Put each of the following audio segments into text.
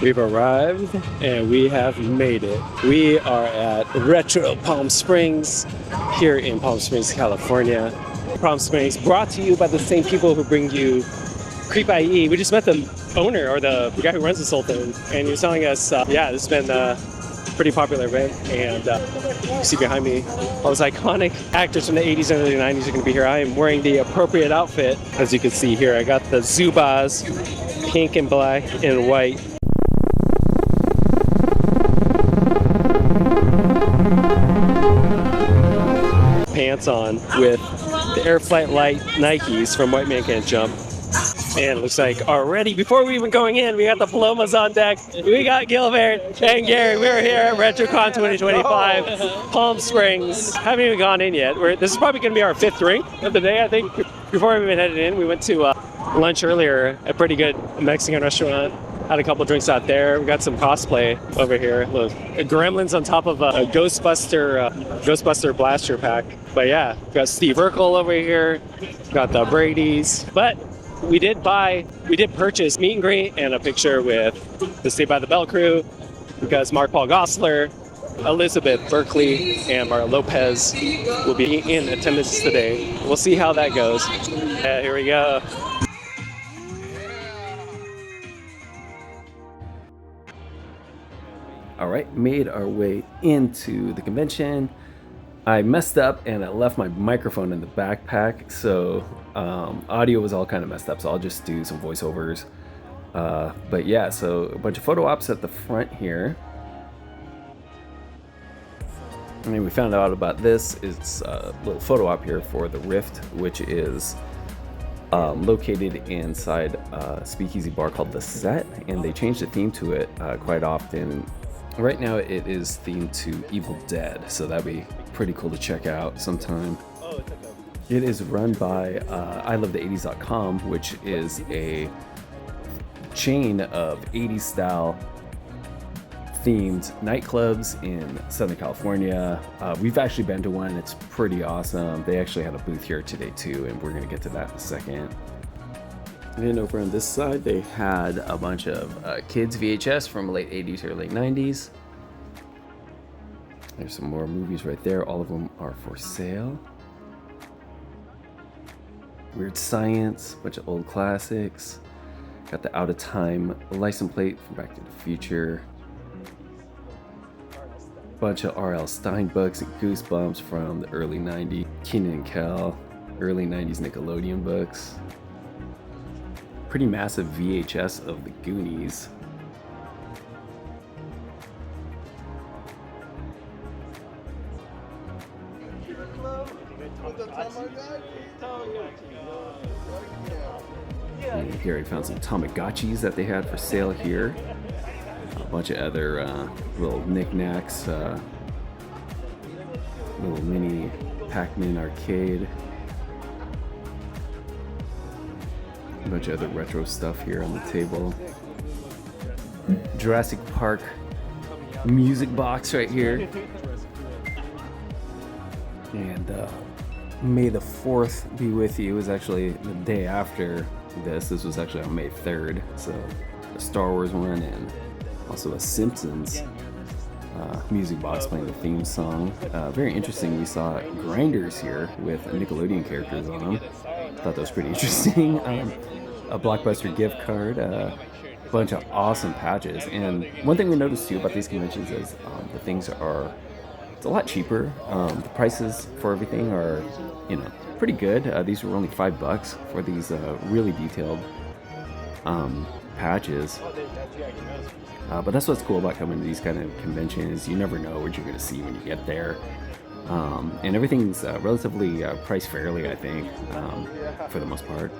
We've arrived and we have made it. We are at Retro Palm Springs here in Palm Springs, California. Palm Springs brought to you by the same people who bring you Creep IE. We just met the owner or the guy who runs this whole thing, and he was telling us, yeah, this has been a pretty popular event. And you see behind me, all those iconic actors from the 80s and early 90s are going to be here. I am wearing the appropriate outfit, as you can see here. I got the Zubaz, pink and black and white. Pants on with the Airflight Light Nikes from White Man Can't Jump. And it looks like already, before we even going in, we got the Palomas on deck. We got Gilbert and Gary. We're here at RetroCon 2025, Palm Springs. Haven't even gone in yet. This is probably going to be our 5th drink of the day, I think. Before we even headed in, we went to lunch earlier, a pretty good Mexican restaurant. Had a couple drinks out there. We got some cosplay over here. Look, gremlins on top of a Ghostbuster blaster pack. But yeah, we got Steve Urkel over here. Got the Brady's. But we did purchase meet and greet and a picture with the Saved by the Bell crew because Mark Paul Gosselaar, Elizabeth, Berkley, and Mario Lopez will be in attendance today. We'll see how that goes. Yeah, here we go. All right, made our way into the convention. I messed up and I left my microphone in the backpack, so audio was all kind of messed up, so I'll just do some voiceovers. But yeah, so a bunch of photo ops at the front here. I mean, we found out about this. It's a little photo op here for the Rift, which is located inside a speakeasy bar called The Set, and they changed the theme to it quite often. Right now it is themed to Evil Dead, so that'd be pretty cool to check out sometime. It is run by ilovethe80s.com, which is a chain of 80s style themed nightclubs in Southern California. We've actually been to one. It's pretty awesome. They actually had a booth here today too, and we're gonna get to that in a second. And over on this side, they had a bunch of kids VHS from late 80s or late 90s. There's some more movies right there. All of them are for sale. Weird Science, a bunch of old classics. Got the Out of Time license plate from Back to the Future. Bunch of R.L. Stine books and Goosebumps from the early 90s. Kenan and Kel, early 90s Nickelodeon books. Pretty massive VHS of the Goonies. And Gary found some Tamagotchis that they had for sale here. A bunch of other little knickknacks. Little mini Pac-Man arcade. A bunch of other retro stuff here on the table. Jurassic Park music box right here. And May the 4th be with you is actually the day after this. This was actually on May 3rd. So a Star Wars one and also a Simpsons music box playing the theme song. Very interesting. We saw grinders here with Nickelodeon characters on them. Thought that was pretty interesting. A Blockbuster gift card, a bunch of awesome patches. And one thing we noticed too about these conventions is the things are, it's a lot cheaper. The prices for everything are, pretty good. These were only $5 for these really detailed patches. But that's what's cool about coming to these kind of conventions. You never know what you're going to see when you get there. And everything's relatively priced fairly, I think, for the most part.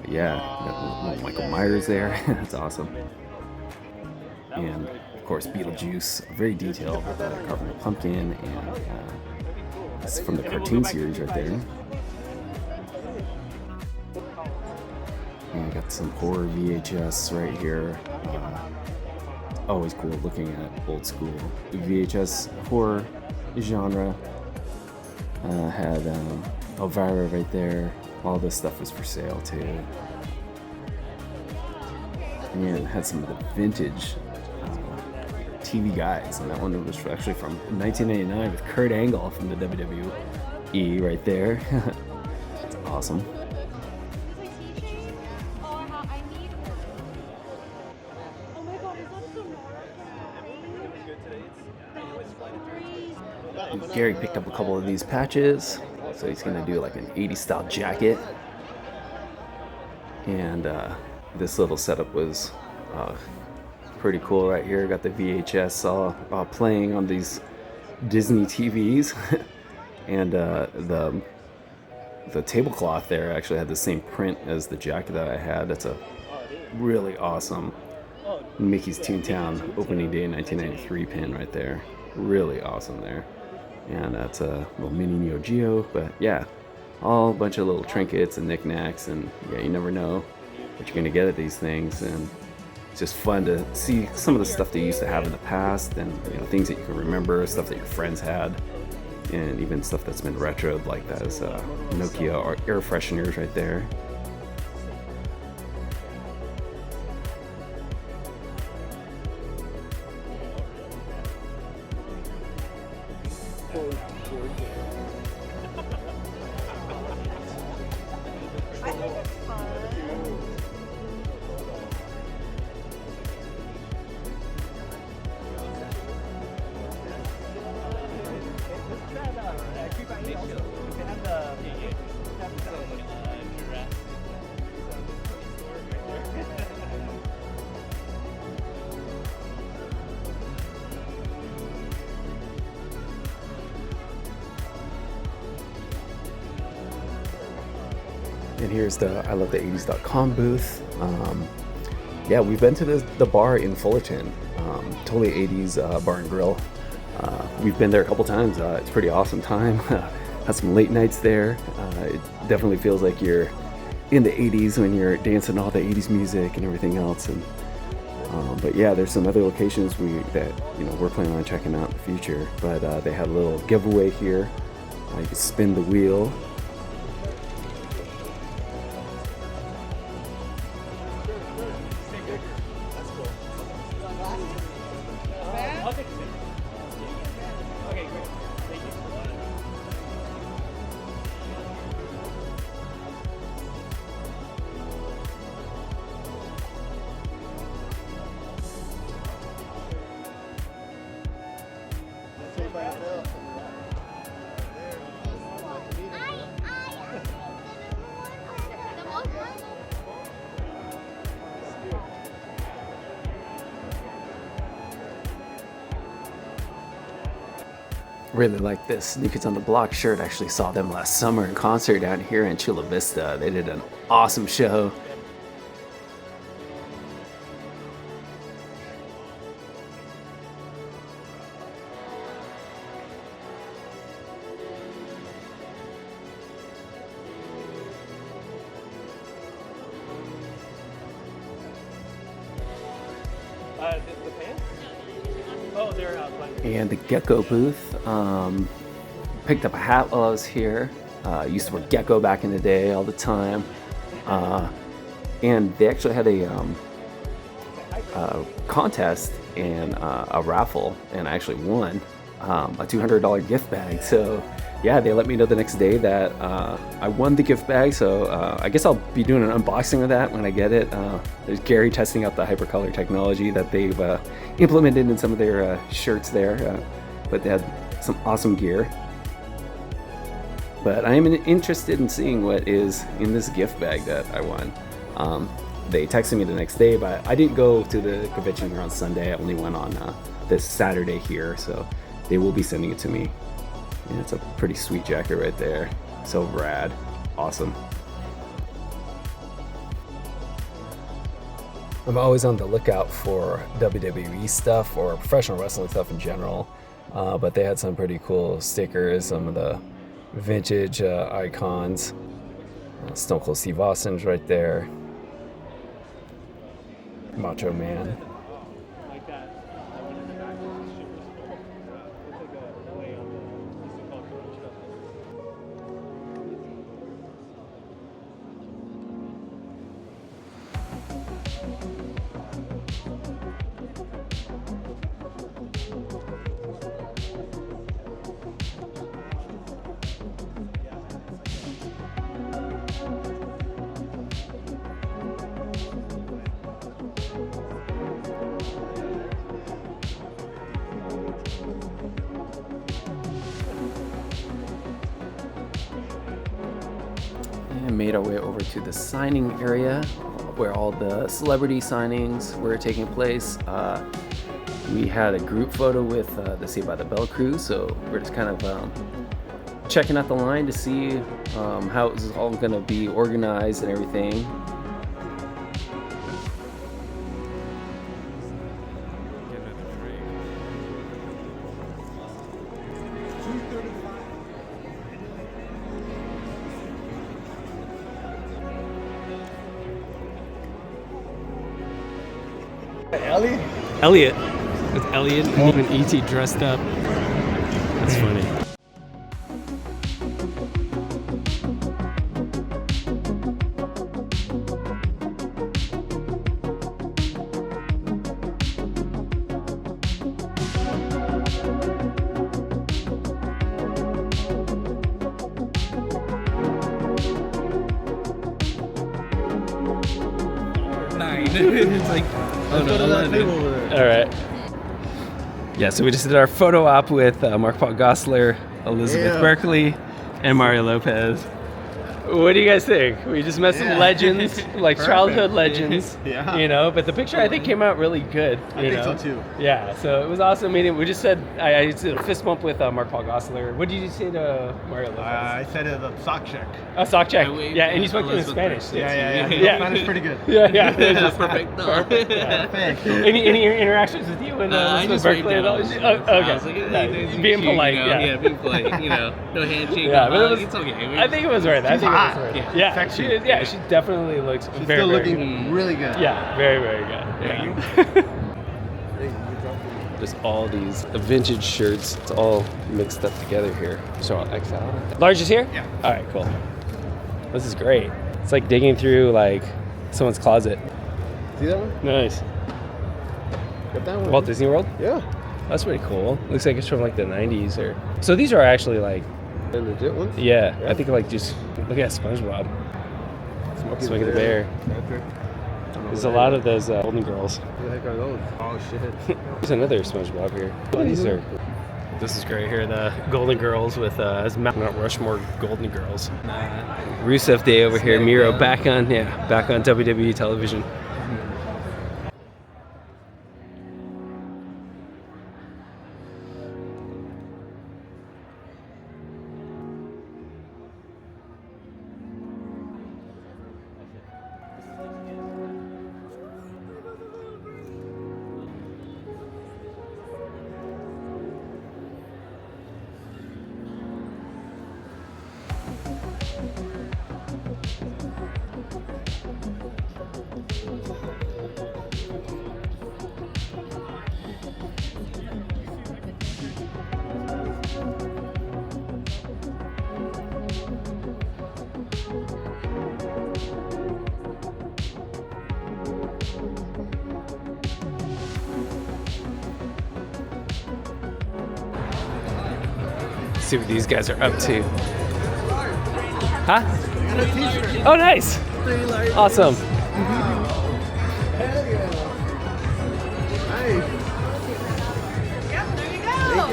Yeah, got little Michael Myers there. That's awesome. And of course, Beetlejuice, very detailed, carving a pumpkin, and that's from the cartoon series right there. And got some horror VHS right here. Always cool looking at old school VHS horror genre. Had Elvira right there. All this stuff was for sale too. and had some of the vintage TV guides, and that one was actually from 1989 with Kurt Angle from the WWE right there. That's awesome. Gary picked up a couple of these patches, so he's gonna do like an 80s style jacket. And this little setup was pretty cool right here. Got the VHS playing on these Disney TVs. And the tablecloth there actually had the same print as the jacket that I had. That's a really awesome Mickey's Toontown opening day 1993 pin right there. Really awesome there. And that's a little mini Neo Geo, but yeah, all a bunch of little trinkets and knickknacks, and yeah, you never know what you're gonna get at these things, and it's just fun to see some of the stuff that you used to have in the past, and you know, things that you can remember, stuff that your friends had, and even stuff that's been retroed, like those Nokia or air fresheners right there. And here's the I Love the 80s.com booth. Yeah, we've been to the bar in Fullerton, totally 80s bar and grill. We've been there a couple times. It's a pretty awesome time. Had some late nights there. It definitely feels like you're in the 80s when you're dancing all the 80s music and everything else. And but yeah, there's some other locations that we're planning on checking out in the future. But they had a little giveaway here. You can spin the wheel. Really like this New Kids on the Block shirt. Actually saw them last summer in concert down here in Chula Vista. They did an awesome show. The pants? Oh, they're out. And the Gecko booth. Picked up a hat while I was here. Used to wear Gecko back in the day all the time. And they actually had a contest and a raffle, and I actually won a $200 gift bag. So yeah, they let me know the next day that I won the gift bag. So I guess I'll be doing an unboxing of that when I get it. There's Gary testing out the hypercolor technology that they've implemented in some of their shirts there. But they had some awesome gear. But I am interested in seeing what is in this gift bag that I won. They texted me the next day, but I didn't go to the convention on Sunday. I only went on this Saturday here, so they will be sending it to me. And it's a pretty sweet jacket right there. So rad. Awesome. I'm always on the lookout for WWE stuff or professional wrestling stuff in general. But they had some pretty cool stickers, some of the vintage icons. Stone Cold Steve Austin's right there. Macho Man. made our way over to the signing area where all the celebrity signings were taking place. We had a group photo with the Saved by the Bell crew, so we're just kind of checking out the line to see how it's all going to be organized and everything. Elliot. With Elliot and even E.T. dressed up. That's funny. It's like, oh no, 11. All right. Yeah, so we just did our photo op with Mark Paul Gosselaar, Elizabeth Berkley, and Mario Lopez. What do you guys think? We just met some legends, like childhood legends, you know, but the picture I think came out really good. I think so too. Yeah, so it was awesome meeting. We just said, I did a fist bump with Mark Paul Gosselaar. What did you say to Mario Lopez? I said it a sock check. A sock check. Yeah, and you spoke in Spanish. Yeah. Spanish pretty good. Yeah. That's perfect. No. Perfect. Any interactions with you and I just Berkley waved at all? down. Okay. I was like, hey, Being polite, you know, yeah, being polite, you know, no handshake, Yeah, no but it hug, was, it's okay. I think it was worth it. I think hot. it was worth it. Yeah. Yeah, she definitely looks She's very, still very looking good. really good. Yeah, very, very good. Yeah. Just all these vintage shirts. It's all mixed up together here. So XL. Large is here? Yeah. All right, cool. This is great. It's like digging through like someone's closet. See that one? Nice. Got that one. Walt Disney World? Yeah. That's pretty cool. Looks like it's from like the 90s or. So these are actually like. The legit ones? Yeah, I think like just look at SpongeBob. Smokey the Bear. There's a lot of those Golden Girls. What the heck are those? Oh shit. There's another SpongeBob here. Oh, these are. This is great here. The Golden Girls with Mount Rushmore Golden Girls. Rusev Day over here. Miro back on WWE television. See what these guys are up to. Huh? Oh, nice. Awesome.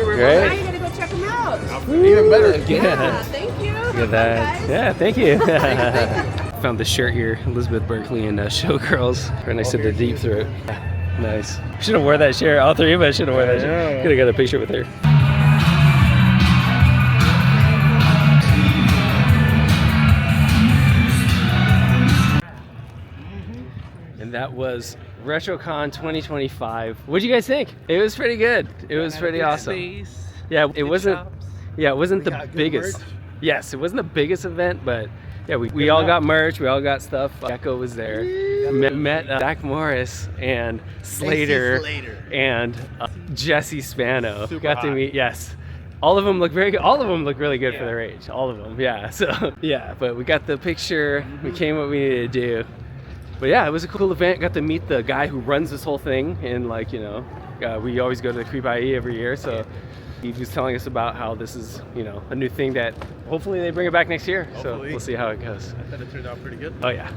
Great. Now you gotta go check them out. Even better. Yeah, thank you. Look at that. Yeah, thank you. Found this shirt here, Elizabeth Berkley and Showgirls. Right next to the Deep Throat. Nice. Should have wore that shirt. All three of us should have worn that shirt. Could have got a picture with her. And that was RetroCon 2025. What do you guys think? It was pretty good. It was pretty awesome. Yeah, it wasn't. Yeah, it wasn't the biggest. Yes, it wasn't the biggest event, but yeah, we all got merch. We all got stuff. Gecko was there. Met Zach Morris and Slater and Jesse Spano. Got to meet. Yes. All of them look very good. All of them look really good for their age. All of them. Yeah. So yeah, but we got the picture. We came what we needed to do. But yeah, it was a cool event. Got to meet the guy who runs this whole thing, and like, you know, we always go to the Creep IE every year, so he was telling us about how this is, you know, a new thing that hopefully they bring it back next year. So we'll see how it goes. I thought it turned out pretty good. Oh yeah.